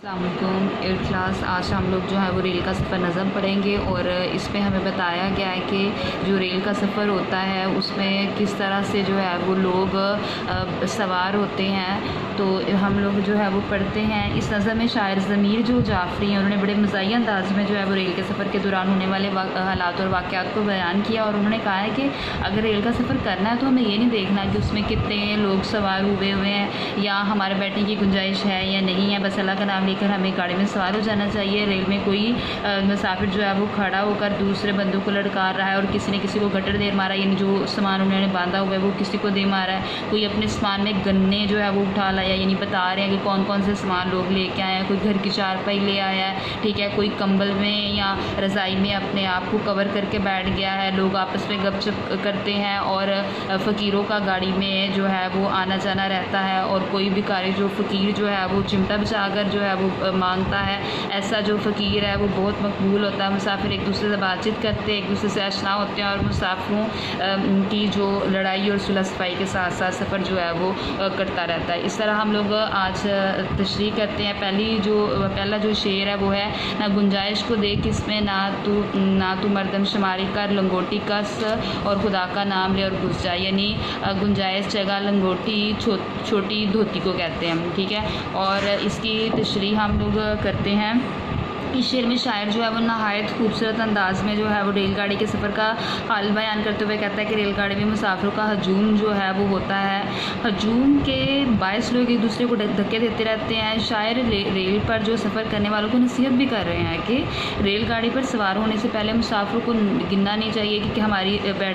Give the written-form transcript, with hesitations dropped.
अस्सलामुअलैकुम 8th class. आज हम लोग जो है वो रेल का सफ़र नज़म पढ़ेंगे और इसमें हमें बताया गया है कि जो रेल का सफ़र होता है उसमें किस तरह से जो है वो लोग सवार होते हैं। तो हम लोग जो है वो पढ़ते हैं। इस नज़म में शायर ज़मीर जो जाफ़री हैं उन्होंने बड़े मज़ाहिया अंदाज में जो है वो रेल के सफ़र के दौरान होने वाले हालात और वाक़यात को बयान किया और उन्होंने कहा है कि अगर रेल का सफ़र करना है तो हमें ये नहीं देखना कि उसमें कितने लोग सवार हुए हैं या हमारे बैठने की गुंजाइश है या नहीं है। बस अल्लाह का नाम लेकर हमें गाड़ी में सवार हो जाना चाहिए। रेल में कोई मुसाफिर जो है वो खड़ा होकर दूसरे बंदों को लड़का रहा है और किसी ने किसी को गटर दे मारा, यानी जो सामान उन्होंने बांधा हुआ है वो किसी को दे मारा है। कोई अपने सामान में गन्ने जो है वो उठा लाया, यानी बता रहे हैं कि कौन कौन से सामान लोग लेके आए हैं। कोई घर की चारपाई ले आया है, ठीक है, कोई कंबल में या रज़ाई में अपने आप को कवर करके बैठ गया है। लोग आपस में गपशप करते हैं और फ़कीरों का गाड़ी में जो है वो आना जाना रहता है। और कोई भी कारी जो फ़कीर जो है वो चिमटा बचाकर जो है वो मांगता है, ऐसा जो फ़कीर है वो बहुत मकबूल होता है। मुसाफिर एक दूसरे से बातचीत करते हैं, एक दूसरे से आशना होते हैं और मुसाफिरों की जो लड़ाई और सुलह सफाई के साथ साथ सफ़र जो है वो करता रहता है। इस तरह हम लोग आज तशरीह करते हैं। पहला जो शेर है वो है, ना गुंजाइश को देख इसमें ना तू मर्दम शुमारी कर, लंगोटी कस और खुदा का नाम ले और घुस जा। यानी गुंजाइश जगह लंगोटी छोटी धोती को कहते हैं, ठीक है। और इसकी तशरीह हम लोग करते हैं। इस शेर में शायर जो है वो नहायत खूबसूरत अंदाज में जो है वो रेलगाड़ी के सफ़र का हाल बयान करते हुए कहता है कि रेलगाड़ी में मुसाफिरों का हजूम जो है वो होता है। हजूम के बायस लोग एक दूसरे को धक्के देते रहते हैं। शायर रेल पर जो सफ़र करने वालों को नसीहत भी कर रहे हैं कि रेलगाड़ी पर सवार होने से पहले मुसाफिरों को गिनना नहीं चाहिए कि हमारी बैठने